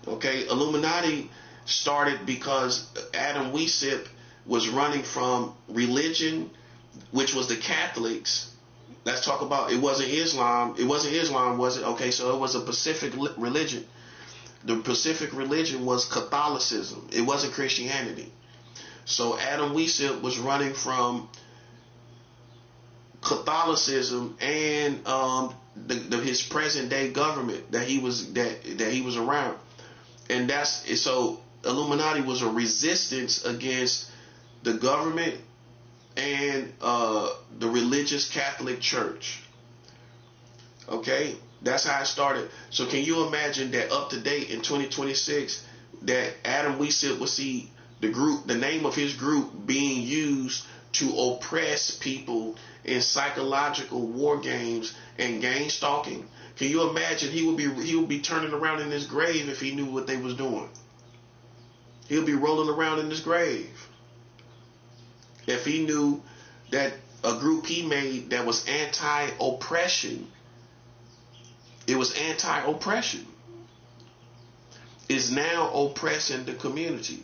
Okay, Illuminati started because Adam Weishaupt was running from religion, which was the Catholics. Let's talk about, it wasn't Islam. It wasn't Islam, was it? Okay, so it was a Pacific religion. The Pacific religion was Catholicism. It wasn't Christianity. So Adam Weishaupt was running from Catholicism and his present day government that he was around. And so Illuminati was a resistance against the government and the religious Catholic Church. Okay, that's how it started. So can you imagine that up to date in 2026 that Adam Weishaupt would see the name of his group being used to oppress people in psychological war games and gang stalking. Can you imagine? He would be turning around in his grave if he knew what they was doing. He'll be rolling around in his grave if he knew that a group he made that was anti-oppression, it was anti-oppression, is now oppressing the community.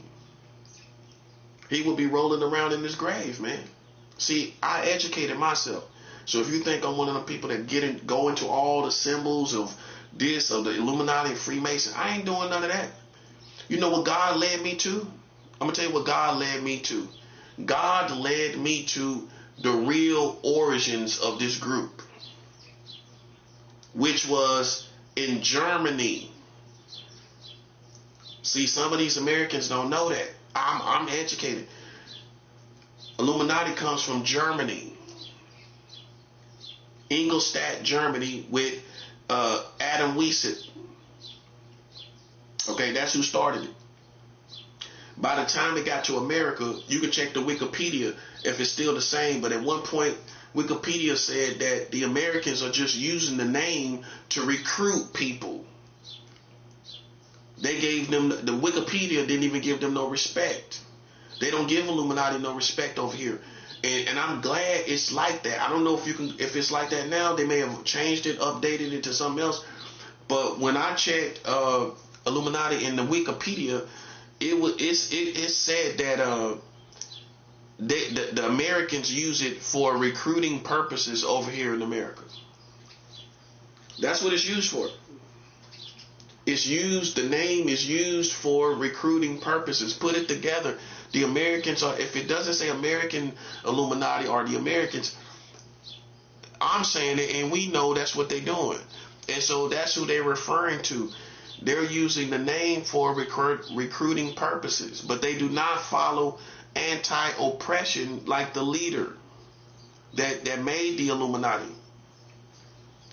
He will be rolling around in his grave, man. See, I educated myself. So if you think I'm one of the people that go into all the symbols of this, of the Illuminati and Freemason, I ain't doing none of that. You know what God led me to? I'm going to tell you what God led me to. God led me to the real origins of this group, which was in Germany. See, some of these Americans don't know that. I'm educated. Illuminati comes from Germany. Ingolstadt, Germany, with Adam Weishaupt. Okay, that's who started it. By the time it got to America, you can check the Wikipedia if it's still the same, but at one point Wikipedia said that the Americans are just using the name to recruit people. They gave them, the Wikipedia didn't even give them no respect. They don't give Illuminati no respect over here. And I'm glad it's like that. I don't know if it's like that now. They may have changed it, updated it to something else. But when I checked Illuminati in the Wikipedia, it said that the Americans use it for recruiting purposes over here in America. That's what it's used for. The name is used for recruiting purposes. Put it together. The Americans are, if it doesn't say American Illuminati or the Americans, I'm saying it, and we know that's what they're doing. And so that's who they're referring to. They're using the name for recruiting purposes, but they do not follow anti-oppression like the leader that made the Illuminati.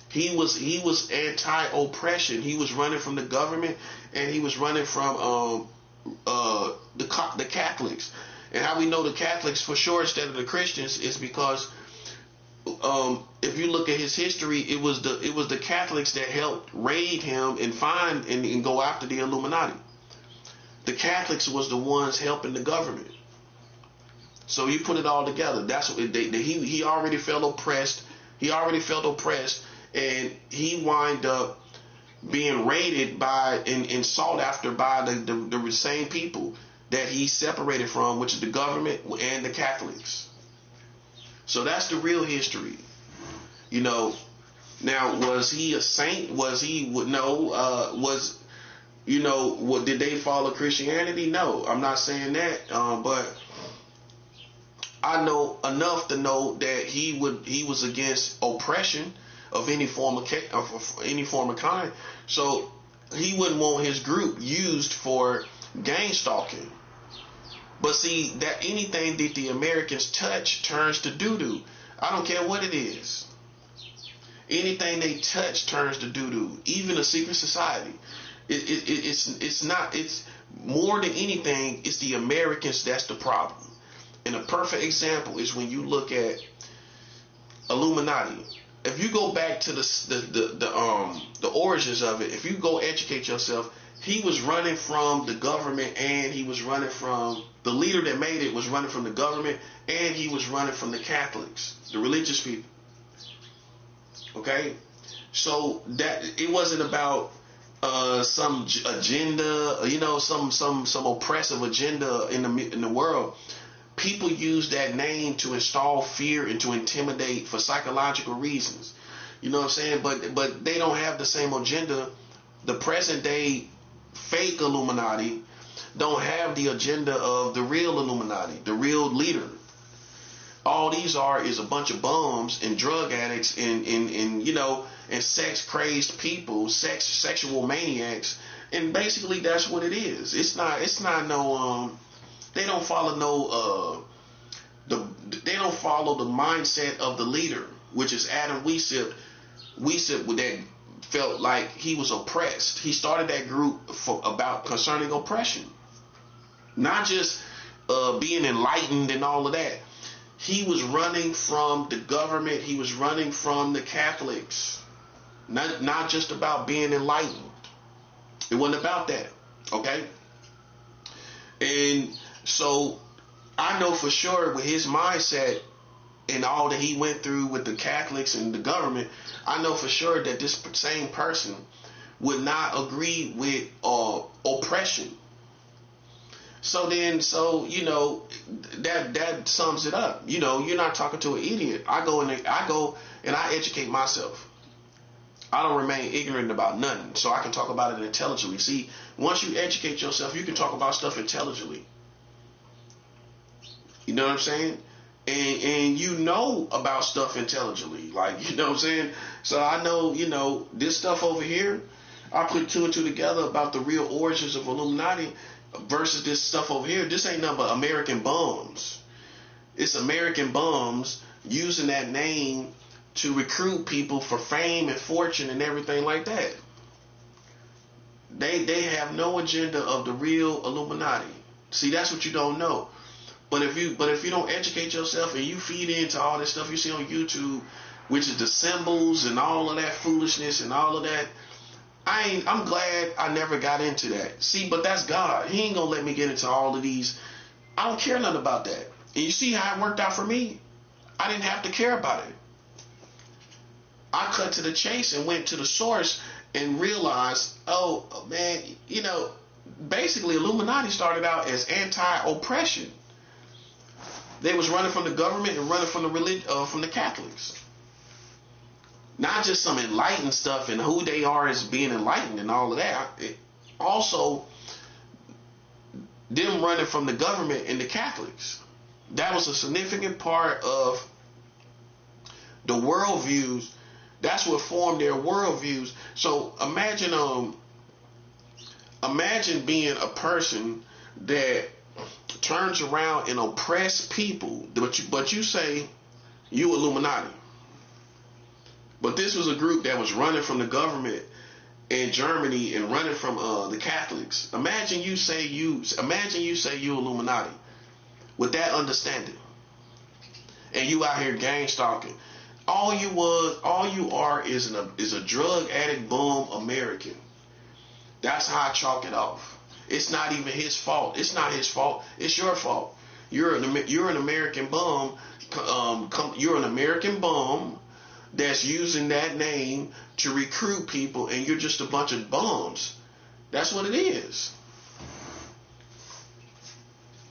He was anti-oppression. He was running from the government, and he was running from the Catholics. And how we know the Catholics for sure instead of the Christians is because if you look at his history, it was the Catholics that helped raid him and find and go after the Illuminati. The Catholics was the ones helping the government. So you put it all together. That's what he already felt oppressed. He already felt oppressed, and he wind up being raided by and sought after by the same people that he separated from, which is the government and the Catholics. So that's the real history. You know, now was he a saint? Was he did they follow Christianity? No, I'm not saying that. But I know enough to know that he was against oppression of any form of kind. So he wouldn't want his group used for gang stalking. But see, that anything that the Americans touch turns to doo-doo. I don't care what it is. Anything they touch turns to doo-doo. Even a secret society. It's more than anything, it's the Americans that's the problem. And a perfect example is when you look at Illuminati. If you go back to the origins of it, if you go educate yourself, he was running from the government, and he was running from the leader that made it was running from the government, and he was running from the Catholics, the religious people. Okay, so that it wasn't about some agenda, some oppressive agenda in the world. People use that name to install fear and to intimidate for psychological reasons. You know what I'm saying? But they don't have the same agenda. The present day fake Illuminati don't have the agenda of the real Illuminati, the real leader. All these is a bunch of bums and drug addicts and sex crazed people, sexual maniacs, and basically that's what it is. It's not no they don't follow they don't follow the mindset of the leader, which is Adam Weishaupt that felt like he was oppressed. He started that group concerning oppression. Not just being enlightened and all of that. He was running from the government. He was running from the Catholics. Not just about being enlightened. It wasn't about that. Okay? And so I know for sure with his mindset and all that he went through with the Catholics and the government, I know for sure that this same person would not agree with oppression. So you know, that sums it up. You know, you're not talking to an idiot. I go and I educate myself. I don't remain ignorant about nothing, so I can talk about it intelligently. See, once you educate yourself, you can talk about stuff intelligently. You know what I'm saying? And you know about stuff intelligently. Like, you know what I'm saying? So I know, you know, this stuff over here, I put two and two together about the real origins of Illuminati versus this stuff over here. This ain't nothing but American bums. It's American bums using that name to recruit people for fame and fortune and everything like that. They have no agenda of the real Illuminati. See, that's what you don't know. But if you don't educate yourself and you feed into all this stuff you see on YouTube, which is the symbols and all of that foolishness and all of that, I'm glad I never got into that. See, but that's God. He ain't gonna let me get into all of these. I don't care nothing about that. And you see how it worked out for me? I didn't have to care about it. I cut to the chase and went to the source and realized, oh man, you know, basically Illuminati started out as anti-oppression. They was running from the government and running from the religion, from the Catholics. Not just some enlightened stuff and who they are as being enlightened and all of that. Also, them running from the government and the Catholics. That was a significant part of the worldviews. That's what formed their worldviews. So imagine being a person that turns around and oppress people, but you say you Illuminati. But this was a group that was running from the government in Germany and running from the Catholics. Imagine you say you Illuminati with that understanding, and you out here gang stalking. All you are is a drug addict, bum American. That's how I chalk it off. It's not even his fault. It's not his fault. It's your fault. You're an American bum. You're an American bum that's using that name to recruit people, and you're just a bunch of bums. That's what it is.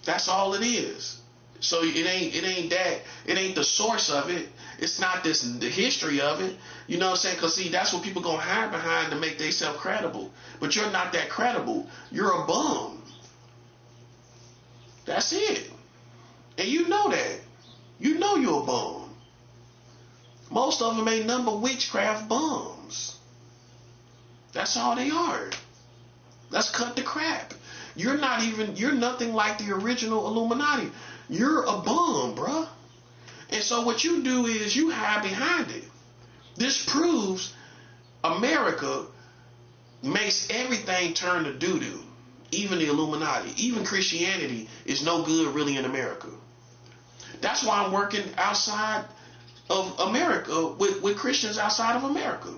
That's all it is. So it ain't the source of it. It's not the history of it. You know what I'm saying? Because see, that's what people gonna hide behind to make themselves credible. But you're not that credible. You're a bum. That's it. And you know that. You know you're a bum. Most of them ain't nothing but witchcraft bums. That's all they are. Let's cut the crap. You're nothing like the original Illuminati. You're a bum, bruh. And so what you do is you hide behind it. This proves America makes everything turn to doo-doo. Even the Illuminati. Even Christianity is no good really in America. That's why I'm working outside of America with Christians outside of America.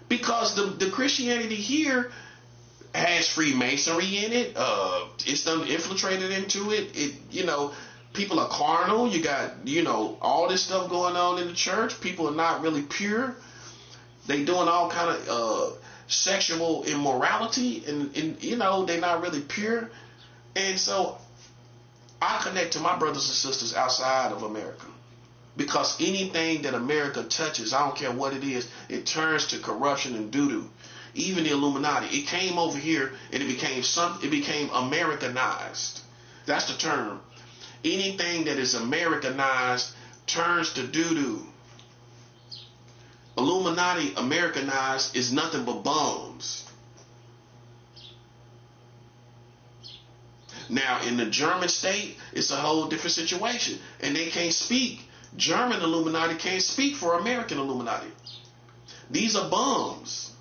Because the Christianity here has Freemasonry in it. It's done infiltrated into it. People are carnal. You got, all this stuff going on in the church. People are not really pure. They doing all kind of sexual immorality, and they're not really pure. And so I connect to my brothers and sisters outside of America, because anything that America touches, I don't care what it is, it turns to corruption and doo-doo. Even the Illuminati, it came over here and it became Americanized. That's the term. Anything that is Americanized turns to doo-doo. Illuminati Americanized is nothing but bums. Now, in the German state, it's a whole different situation. And they can't speak. German Illuminati can't speak for American Illuminati. These are bums.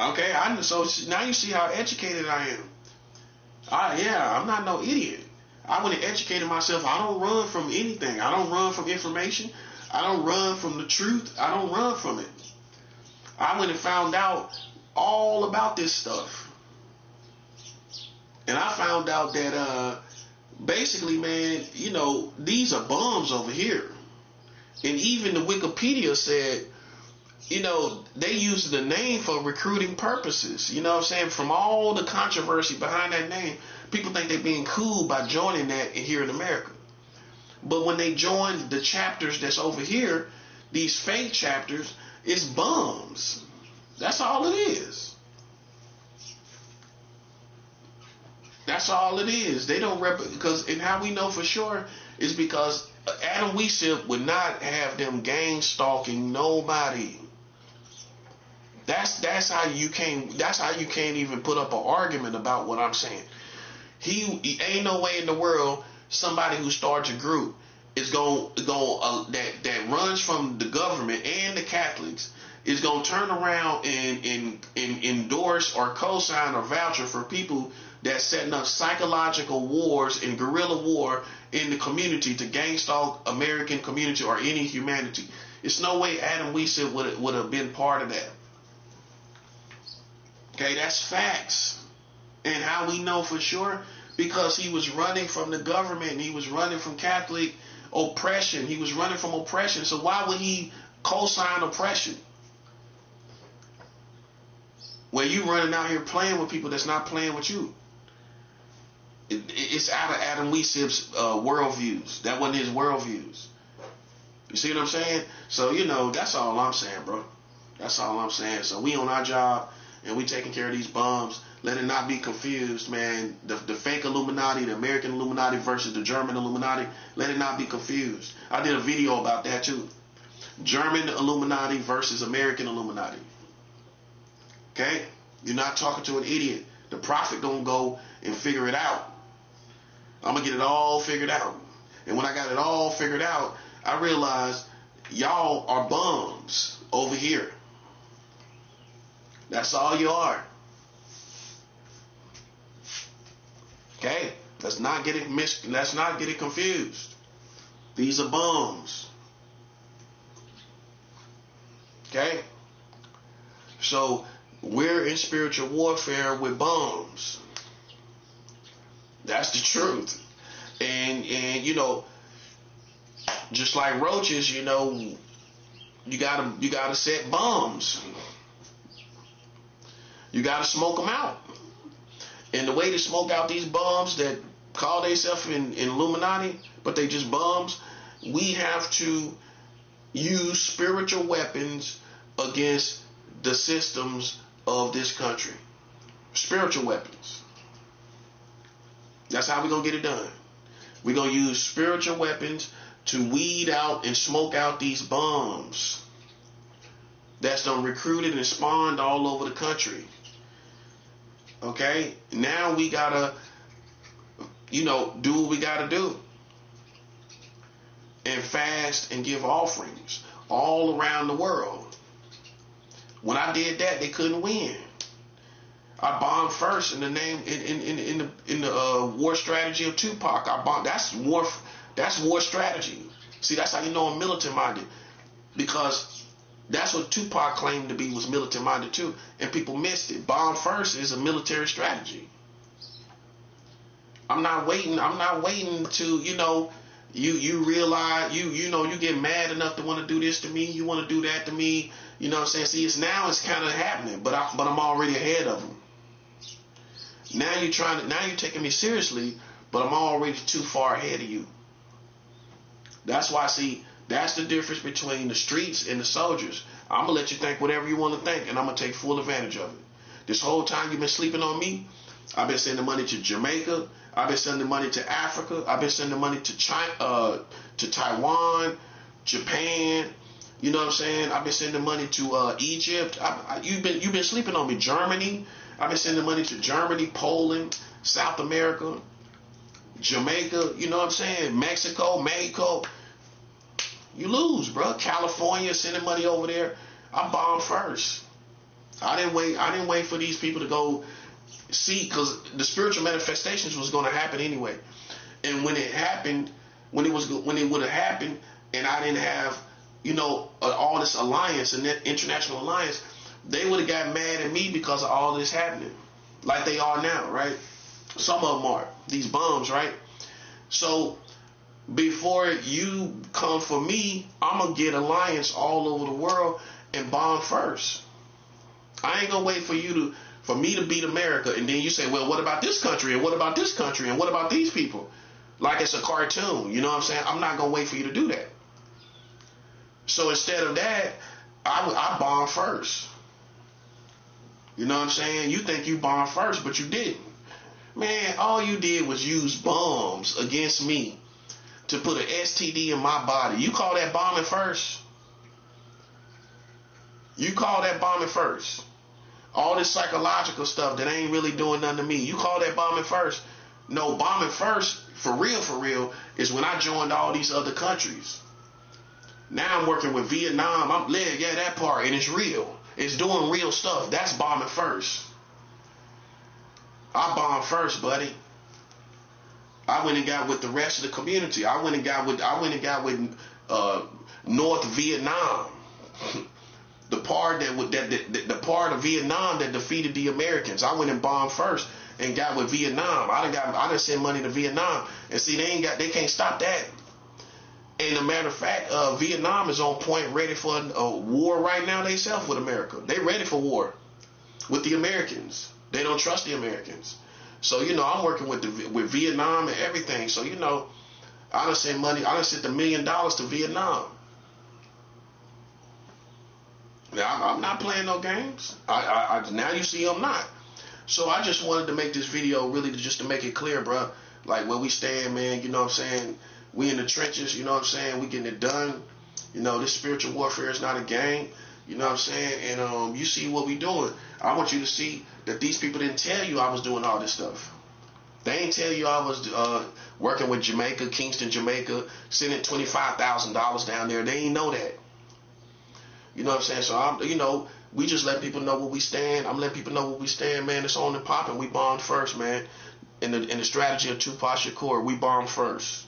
Okay, so now you see how educated I am. I'm not no idiot. I went and educated myself. I don't run from anything. I don't run from information. I don't run from the truth. I don't run from it. I went and found out all about this stuff. And I found out that basically, man, these are bums over here. And even the Wikipedia said, they use the name for recruiting purposes. You know what I'm saying? From all the controversy behind that name, people think they're being cool by joining that here in America. But when they join the chapters that's over here, these fake chapters, it's bums. That's all it is. That's all it is. They don't and how we know for sure is because Adam Weishaupt would not have them gang stalking nobody. That's how you can't even put up an argument about what I'm saying. He ain't no way in the world somebody who starts a group is that runs from the government and the Catholics is gonna turn around and endorse or co-sign or voucher for people that's setting up psychological wars and guerrilla war in the community to gang stalk American community or any humanity. It's no way Adam Weishaupt would have been part of that. Okay, that's facts. And how we know for sure? Because he was running from the government and he was running from Catholic oppression. He was running from oppression. So why would he co-sign oppression? Where you running out here playing with people that's not playing with you. It's out of Adam Weishaupt's worldviews. That wasn't his worldviews. You see what I'm saying? So, that's all I'm saying, bro. That's all I'm saying. So we on our job and we taking care of these bums. Let it not be confused, man. The fake Illuminati, the American Illuminati versus the German Illuminati, let it not be confused. I did a video about that too. German Illuminati versus American Illuminati. Okay? You're not talking to an idiot. The prophet gonna go and figure it out. I'm gonna get it all figured out. And when I got it all figured out, I realized y'all are bums over here. That's all you are. Okay? Let's not get it confused. These are bums. Okay? So we're in spiritual warfare with bums. That's the truth. And just like roaches, you gotta set bombs. You gotta smoke them out. And the way to smoke out these bums that call themselves in Illuminati, but they just bums, we have to use spiritual weapons against the systems of this country. Spiritual weapons. That's how we're going to get it done. We're going to use spiritual weapons to weed out and smoke out these bums that's done recruited and spawned all over the country. Okay? Now we got to, do what we got to do. And fast and give offerings all around the world. When I did that, they couldn't win. I bombed first in the name in the war strategy of Tupac. I bombed. That's war strategy. See, that's how you know I'm militant minded, because that's what Tupac claimed to be, was militant minded too, and people missed it. Bomb first is a military strategy. I'm not waiting to you realize you get mad enough to want to do this to me. You want to do that to me. You know what I'm saying? See, it's kind of happening, but I'm already ahead of them. Now you're taking me seriously, but I'm already too far ahead of you. That's why, see, that's the difference between the streets and the soldiers. I'm gonna let you think whatever you want to think, and I'm gonna take full advantage of it. This whole time you've been sleeping on me, I've been sending money to Jamaica. I've been sending money to Africa. I've been sending money to China, to Taiwan, Japan. You know what I'm saying? I've been sending money to Egypt. You've been sleeping on me. Germany. I've been sending money to Germany, Poland, South America, Jamaica. You know what I'm saying? Mexico. You lose, bro. California, sending money over there. I bombed first. I didn't wait for these people to go see, because the spiritual manifestations was going to happen anyway. And when it happened, when it would have happened, and I didn't have, all this alliance and that international alliance, they would have got mad at me because of all this happening, like they are now, right? Some of them are these bums, right? So before you come for me, I'm gonna get alliance all over the world and bomb first. I ain't gonna wait for me to beat America, and then you say, well, what about this country, and what about this country, and what about these people? Like it's a cartoon, you know what I'm saying? I'm not gonna wait for you to do that. So instead of that, I bomb first. You know what I'm saying? You think you bombed first, but you didn't. Man, all you did was use bombs against me to put an STD in my body. You call that bombing first? You call that bombing first? All this psychological stuff that ain't really doing nothing to me, you call that bombing first? No, bombing first, for real, is when I joined all these other countries. Now I'm working with Vietnam. That part, and it's real. It's doing real stuff. That's bombing first. I bombed first, buddy. I went and got with the rest of the community. I went and got with North Vietnam, the part the part of Vietnam that defeated the Americans. I went and bombed first and got with Vietnam. I done sent money to Vietnam, and see they can't stop that. And a matter of fact, Vietnam is on point, ready for a war right now themselves with America. They ready for war with the Americans. They don't trust the Americans. So, I'm working with Vietnam and everything. So, I done sent money. I done sent $1 million to Vietnam. Now, I'm not playing no games. Now you see I'm not. So I just wanted to make this video really just to make it clear, bro. Like where we stand, man. You know what I'm saying? We in the trenches. You know what I'm saying? We getting it done. This spiritual warfare is not a game. You know what I'm saying? And you see what we doing. I want you to see that these people didn't tell you I was doing all this stuff. They ain't tell you I was working with Jamaica, Kingston, Jamaica, sending $25,000 down there. They ain't know that. You know what I'm saying? So we just let people know where we stand. I'm letting people know where we stand, man. It's on and popping. We bombed first, man. In the strategy of Tupac Shakur, we bombed first.